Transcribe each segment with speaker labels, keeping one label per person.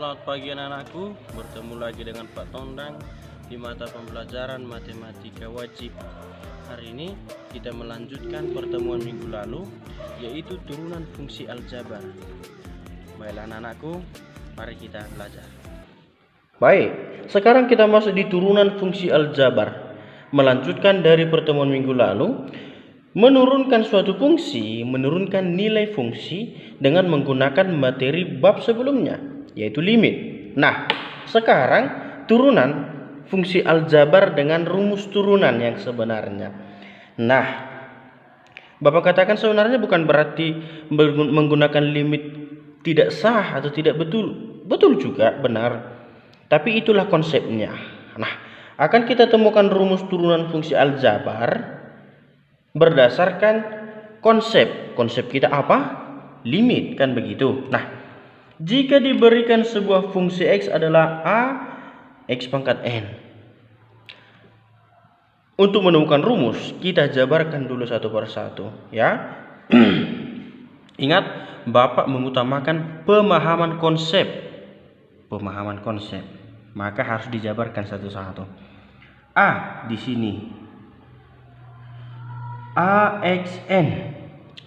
Speaker 1: Selamat pagi anak-anakku, bertemu lagi dengan Pak Tondang di mata pembelajaran matematika wajib. Hari ini kita melanjutkan pertemuan minggu lalu, yaitu turunan fungsi aljabar. Baiklah anak-anakku, mari kita belajar. Baik, sekarang kita masuk di turunan fungsi aljabar. Melanjutkan dari pertemuan minggu lalu, menurunkan suatu fungsi, menurunkan nilai fungsi dengan menggunakan materi bab sebelumnya, yaitu limit. Nah, sekarang turunan fungsi aljabar dengan rumus turunan yang sebenarnya. Nah, Bapak katakan sebenarnya bukan berarti menggunakan limit tidak sah atau tidak betul. Betul juga, benar. Tapi itulah konsepnya. Nah, akan kita temukan rumus turunan fungsi aljabar berdasarkan konsep kita apa? Limit, kan begitu. Nah, jika diberikan sebuah fungsi x adalah a x pangkat n. Untuk menemukan rumus, kita jabarkan dulu satu persatu, ya. Ingat, Bapak mengutamakan pemahaman konsep. Maka harus dijabarkan satu-satu. A di sini AXN.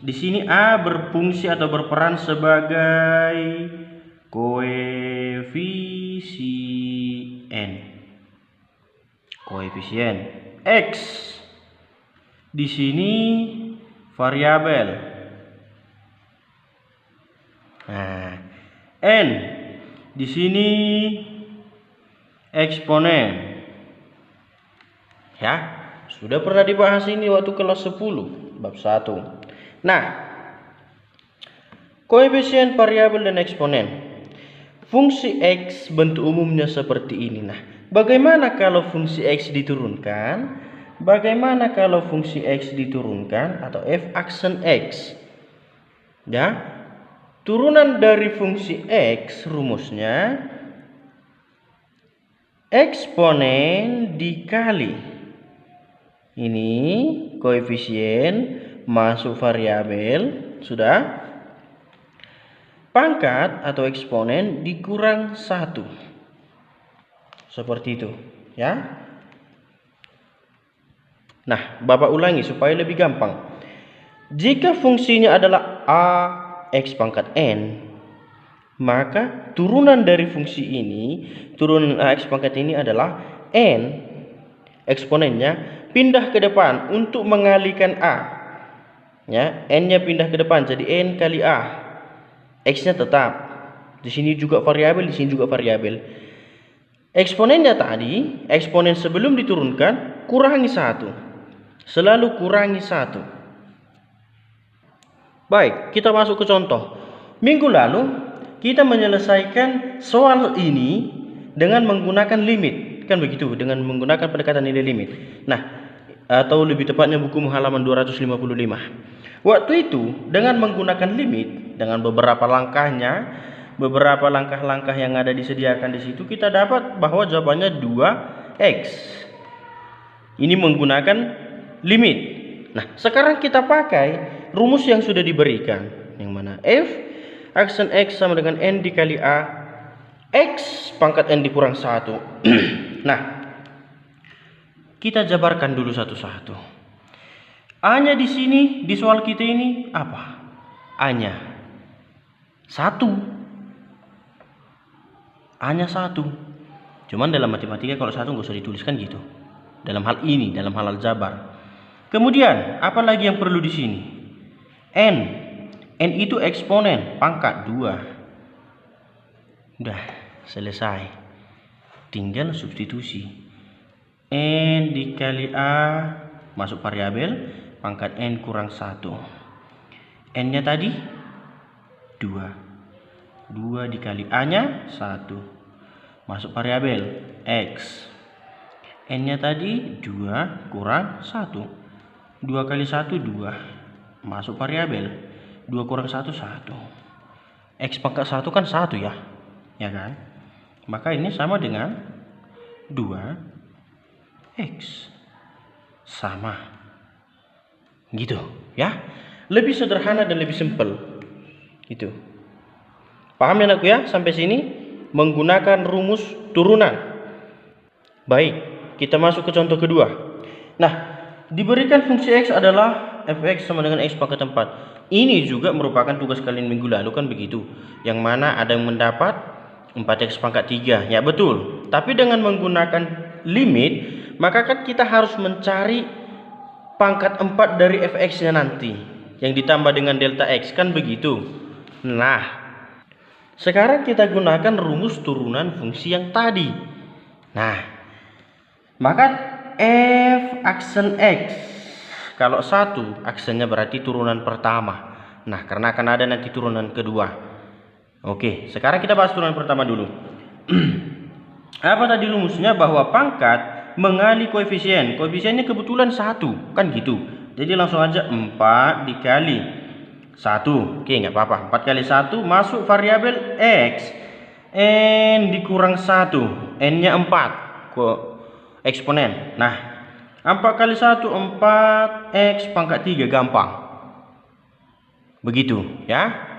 Speaker 1: Di sini A berfungsi atau berperan sebagai koefisien. X di sini variabel. Nah, N di sini eksponen. Ya, sudah pernah dibahas ini waktu kelas 10 bab 1. Nah, koefisien, variabel, dan eksponen. Fungsi x bentuk umumnya seperti ini. Nah, bagaimana kalau fungsi x diturunkan? Bagaimana kalau fungsi x diturunkan atau f aksen x? Ya, turunan dari fungsi x rumusnya eksponen dikali ini koefisien masuk variabel, sudah, pangkat atau eksponen dikurang 1. Seperti itu, ya. Nah, Bapak ulangi supaya lebih gampang. Jika fungsinya adalah a x pangkat n, maka turunan dari fungsi ini, turunan a x pangkat ini adalah n, eksponennya pindah ke depan untuk mengalihkan a. Ya, n-nya pindah ke depan jadi n kali a. X-nya tetap. Di sini juga variabel, di sini juga variabel. Eksponennya tadi, eksponen sebelum diturunkan kurangi 1. Selalu kurangi 1. Baik, kita masuk ke contoh. Minggu lalu kita menyelesaikan soal ini dengan menggunakan limit, kan begitu, dengan menggunakan pendekatan nilai limit. Nah, atau lebih tepatnya buku halaman 255. Waktu itu dengan menggunakan limit, dengan beberapa langkahnya, beberapa langkah-langkah yang ada disediakan di situ, kita dapat bahwa jawabannya 2x. Ini menggunakan limit. Nah, sekarang kita pakai rumus yang sudah diberikan, yang mana f aksen x sama dengan n dikali a x pangkat n dikurang 1. Nah, kita jabarkan dulu satu-satu. A-nya di sini, di soal kita ini apa? A-nya 1. A-nya 1. Cuman dalam matematika kalau 1 nggak usah dituliskan gitu. Dalam hal ini, dalam hal aljabar. Kemudian, apa lagi yang perlu di sini? N. N itu eksponen, pangkat 2. Udah, selesai. Tinggal substitusi. N dikali A masuk variabel, pangkat N kurang 1. N nya tadi 2. 2 dikali A nya 1 masuk variabel X. N nya tadi 2 kurang 1. 2 kali 1 2 masuk variabel 2 kurang 1 1. X pangkat 1 kan 1 ya, ya kan? Maka ini sama dengan 2x. Sama. Gitu, ya. Lebih sederhana dan lebih simpel. Gitu. Paham ya anakku ya sampai sini? menggunakan rumus turunan. Baik, kita masuk ke contoh kedua. Nah, diberikan fungsi X adalah fx sama dengan X pangkat 4. Ini juga merupakan tugas kalian minggu lalu kan begitu. Yang mana ada yang mendapat 4x pangkat 3. Ya betul. Tapi dengan menggunakan limit, maka kan kita harus mencari pangkat 4 dari fx-nya nanti, yang ditambah dengan delta X kan begitu. Nah, sekarang kita gunakan rumus turunan fungsi yang tadi. Nah, maka f aksen X, kalau 1 aksennya berarti turunan pertama. Nah, karena akan ada nanti turunan kedua. Oke, sekarang kita bahas turunan pertama dulu. Apa tadi rumusnya? Bahwa pangkat mengali koefisien. Koefisiennya kebetulan 1, kan gitu. Jadi langsung aja 4 dikali 1. Oke, nggak apa-apa. 4 kali 1 masuk variabel X. N dikurang 1. N-nya 4. Kok eksponen. Nah, 4 kali 1 4, X pangkat 3, gampang. Begitu ya.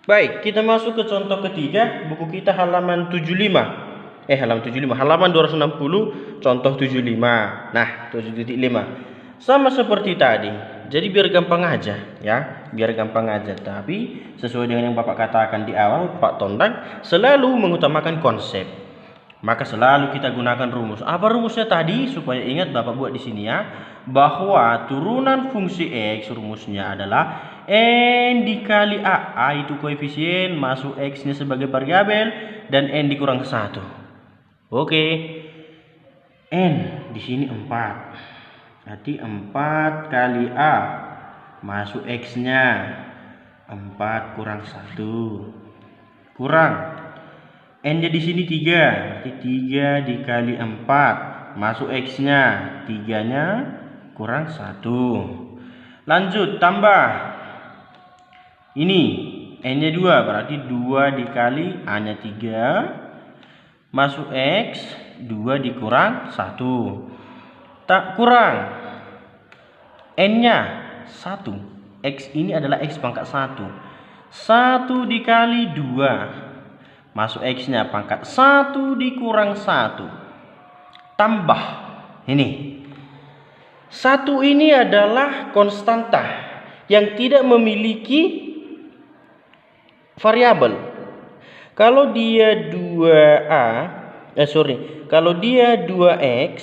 Speaker 1: Baik, kita masuk ke contoh ketiga. Buku kita halaman 75. Halaman 260, contoh 75. Nah, 7.5. Sama seperti tadi. Jadi biar gampang aja ya, biar gampang aja. Tapi sesuai dengan yang Bapak katakan di awal, Pak Tondang selalu mengutamakan konsep. Maka selalu kita gunakan rumus. Apa rumusnya tadi? Supaya ingat Bapak buat di sini ya, bahwa turunan fungsi X rumusnya adalah N dikali A. A itu koefisien, masuk X-nya sebagai variabel, dan N dikurang 1. Oke. N di sini 4. Berarti 4 kali A, masuk X-nya 4 kurang 1. Kurang N-nya di sini 3. Berarti 3 dikali 4, masuk X-nya 3-nya kurang 1. Lanjut tambah. Ini N-nya 2, berarti 2 dikali A-nya 3, masuk X, 2 dikurang 1. Tak kurang N-nya 1. X ini adalah X pangkat 1. 1 dikali 2, masuk X-nya pangkat 1 dikurang 1. Tambah. Ini 1 ini adalah konstanta yang tidak memiliki variabel. Kalau dia 2x,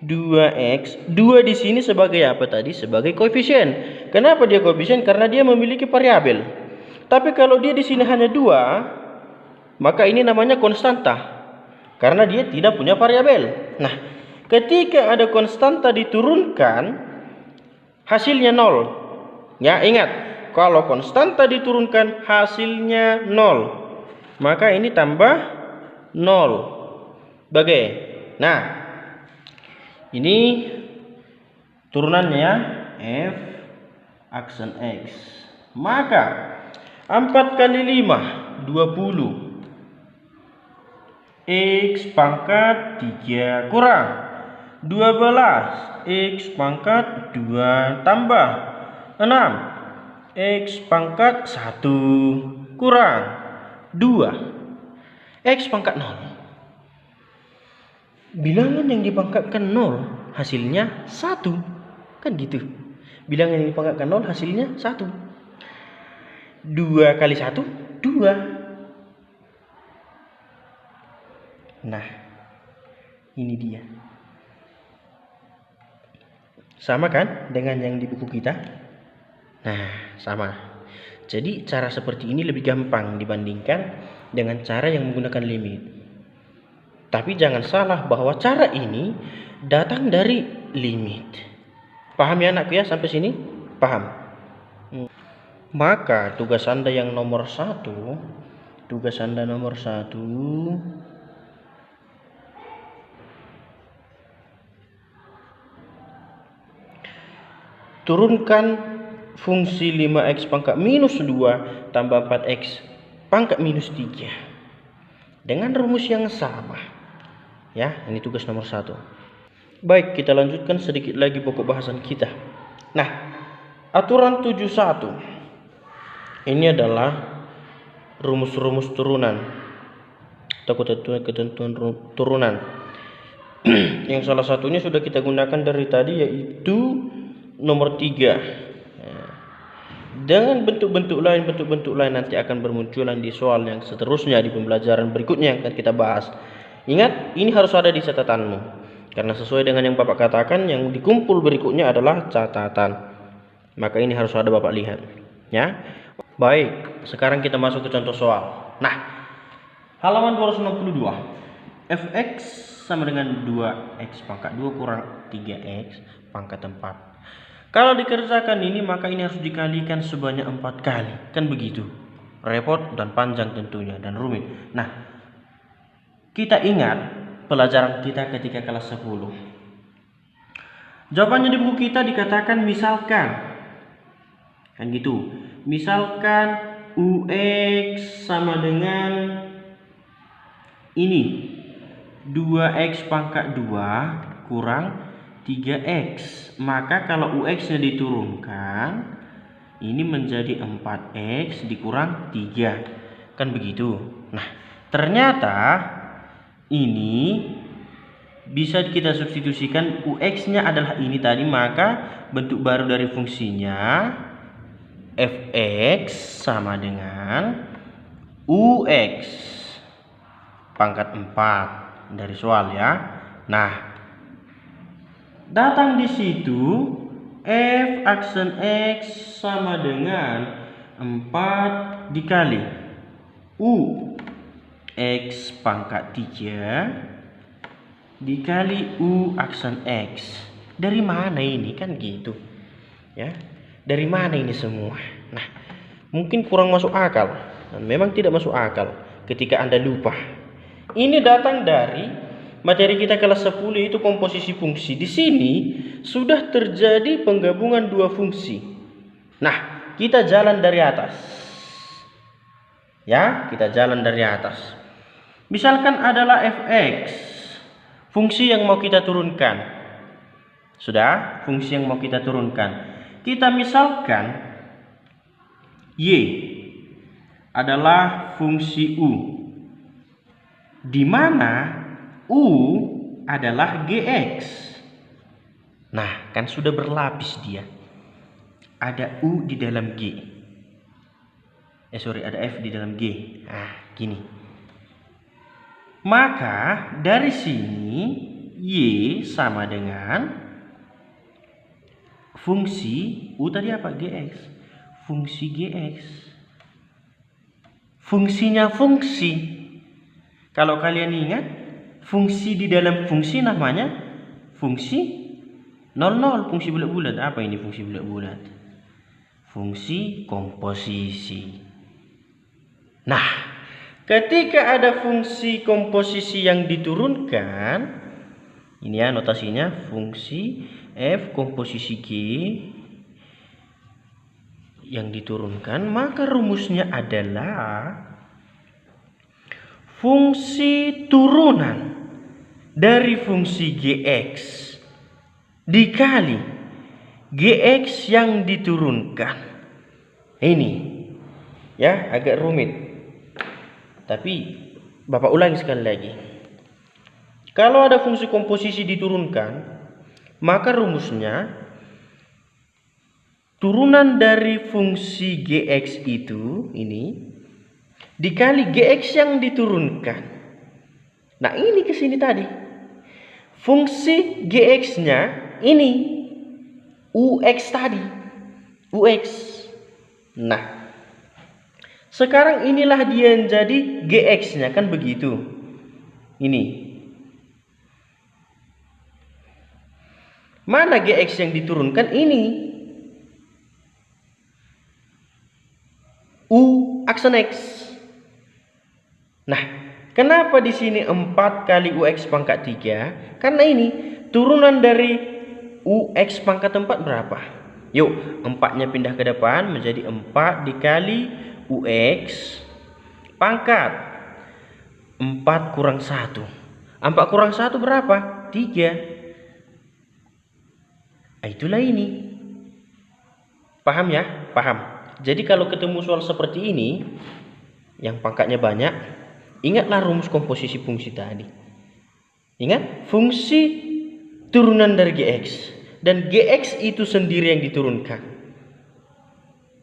Speaker 1: 2 di sini sebagai apa tadi? Sebagai koefisien. Kenapa dia koefisien? Karena dia memiliki variabel. Tapi kalau dia di sini hanya 2, maka ini namanya konstanta. Karena dia tidak punya variabel. Nah, ketika ada konstanta diturunkan, hasilnya 0. Ya, ingat, kalau konstanta diturunkan hasilnya 0, maka ini tambah 0. Nah, ini turunannya F aksen X. Maka 4 kali 5 20. X pangkat 3 kurang 12. X pangkat 2 tambah 6. X pangkat 1 kurang 2. X pangkat 0. Bilangan yang dipangkatkan 0 hasilnya 1. Kan gitu. Bilangan yang dipangkatkan 0 hasilnya 1. 2 kali 1 2. Nah, ini dia. Sama kan dengan yang di buku kita? Nah, sama. Jadi cara seperti ini lebih gampang dibandingkan dengan cara yang menggunakan limit. Tapi jangan salah bahwa cara ini datang dari limit. Paham ya anakku ya sampai sini? Paham? Maka tugas Anda yang nomor 1, turunkan fungsi 5x pangkat minus 2 tambah 4x pangkat minus 3 dengan rumus yang sama. Ya, ini tugas nomor 1. Baik, kita lanjutkan sedikit lagi pokok bahasan kita. Nah, aturan 71 ini adalah rumus-rumus turunan atau ketentuan turunan. Yang salah satunya sudah kita gunakan dari tadi, yaitu nomor 3. Dengan bentuk-bentuk lain nanti akan bermunculan di soal yang seterusnya di pembelajaran berikutnya yang akan kita bahas. Ingat, ini harus ada di catatanmu, karena sesuai dengan yang Bapak katakan, yang dikumpul berikutnya adalah catatan. Maka ini harus ada Bapak lihat, ya. Baik, sekarang kita masuk ke contoh soal. Nah, halaman 262. Fx sama dengan 2x pangkat 2 kurang 3x pangkat 4. Kalau dikerjakan ini, maka ini harus dikalikan sebanyak 4 kali. Kan begitu. Repot dan panjang tentunya, dan rumit. Nah, kita ingat pelajaran kita ketika kelas 10. Jawabannya di buku kita dikatakan misalkan. Kan gitu. Misalkan UX sama dengan ini 2x pangkat 2 kurang 3x. Maka kalau UX nya diturunkan, ini menjadi 4x dikurang 3. Kan begitu. Nah, ternyata ini bisa kita substitusikan, UX nya adalah ini tadi, maka bentuk baru dari fungsinya Fx sama dengan UX pangkat 4 dari soal, ya. Nah, datang di situ f aksen x sama dengan 4 dikali u x pangkat 3 dikali u aksen x. Dari mana ini? Kan gitu, ya. Dari mana ini semua? Nah, mungkin kurang masuk akal, dan memang tidak masuk akal ketika Anda lupa. Ini datang dari materi kita kelas 10, itu komposisi fungsi. Di sini sudah terjadi penggabungan dua fungsi. Nah, kita jalan dari atas. Ya, kita jalan dari atas. Misalkan adalah fx, fungsi yang mau kita turunkan. Sudah, fungsi yang mau kita turunkan. Kita misalkan y adalah fungsi u, di mana u adalah gx. Nah, kan sudah berlapis dia. Ada u di dalam g. Ada f di dalam g. Nah, gini. Maka dari sini y sama dengan fungsi u tadi apa? Gx. Fungsi gx. Fungsinya fungsi. Kalau kalian ingat, fungsi di dalam fungsi namanya fungsi 00, fungsi bulat-bulat. Apa ini fungsi bulat-bulat? Fungsi komposisi. Nah, ketika ada fungsi komposisi yang diturunkan, ini ya notasinya, fungsi f komposisi g yang diturunkan, maka rumusnya adalah fungsi turunan dari fungsi gx dikali gx yang diturunkan. Ini ya agak rumit, tapi Bapak ulangi sekali lagi. Kalau ada fungsi komposisi diturunkan, maka rumusnya turunan dari fungsi gx itu ini dikali gx yang diturunkan. Nah, ini ke sini tadi. Fungsi gx-nya ini ux tadi. Ux. Nah, sekarang inilah dia yang jadi gx-nya, kan begitu. Ini. Mana gx yang diturunkan? Ini. U aksen x. Nah, kenapa di sini 4 kali ux pangkat 3? Karena ini turunan dari ux pangkat 4 berapa? Yuk, 4-nya pindah ke depan menjadi 4 dikali ux pangkat 4 kurang 1. 4 kurang 1 berapa? 3. Nah, itulah ini. Paham ya? Paham. Jadi kalau ketemu soal seperti ini,
Speaker 2: yang pangkatnya banyak, ingatlah rumus komposisi fungsi tadi. Ingat, fungsi turunan dari Gx, dan Gx itu sendiri yang diturunkan.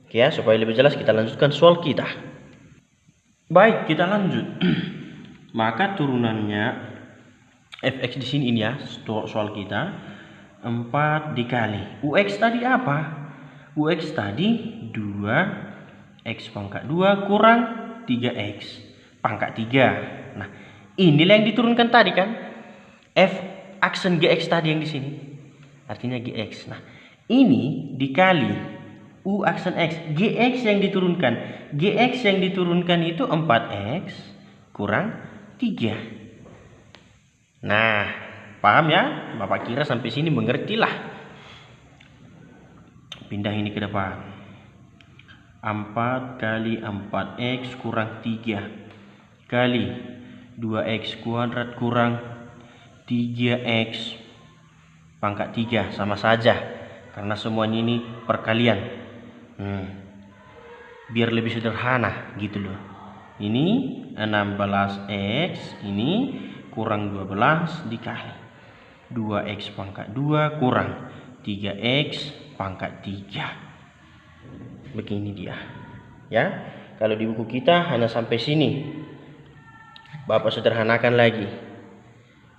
Speaker 2: Oke ya, supaya lebih jelas kita lanjutkan soal kita.
Speaker 1: Baik, kita lanjut. Maka turunannya fx di sini ini ya, soal kita 4 dikali ux tadi apa? Ux tadi 2x pangkat 2 kurang 3x pangkat 3. Nah, inilah yang diturunkan tadi kan? F aksen Gx tadi yang di sini. Artinya Gx. Nah, ini dikali U aksen X, Gx yang diturunkan. Gx yang diturunkan itu 4x kurang 3. Nah, paham ya? Bapak kira sampai sini mengertilah. Pindah ini ke depan. 4 kali 4x kurang 3 kali 2x kuadrat kurang 3x pangkat 3. Sama saja, karena semuanya ini perkalian. Biar lebih sederhana gitu loh. Ini 16x ini kurang 12 dikali 2x pangkat 2 kurang 3x pangkat 3. Begini dia ya. Kalau di buku kita hanya sampai sini, Bapak sederhanakan lagi.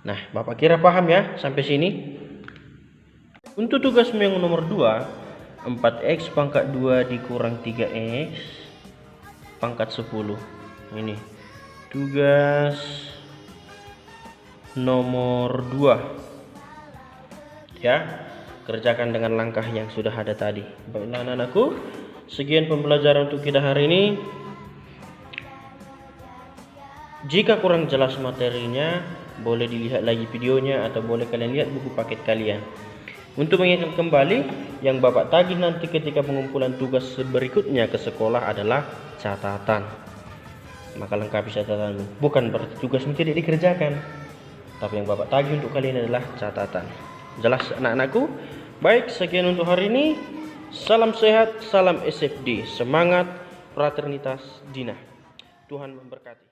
Speaker 1: Nah, Bapak kira paham ya sampai sini? Untuk tugasmu yang nomor 2, 4x pangkat 2 dikurang 3x pangkat 10. Ini tugas nomor 2 ya. Kerjakan dengan langkah yang sudah ada tadi. Baiklah anak-anakku, sekian pembelajaran untuk kita hari ini. Jika kurang jelas materinya, boleh dilihat lagi videonya atau boleh kalian lihat buku paket kalian. Untuk mengingat kembali, yang Bapak tagih nanti ketika pengumpulan tugas berikutnya ke sekolah adalah catatan. Maka lengkapi catatanmu. Bukan berarti tugasmu tidak dikerjakan, tapi yang Bapak tagih untuk kalian adalah catatan. Jelas anak-anakku? Baik, sekian untuk hari ini. Salam sehat, salam SFD. Semangat, fraternitas Dina. Tuhan memberkati.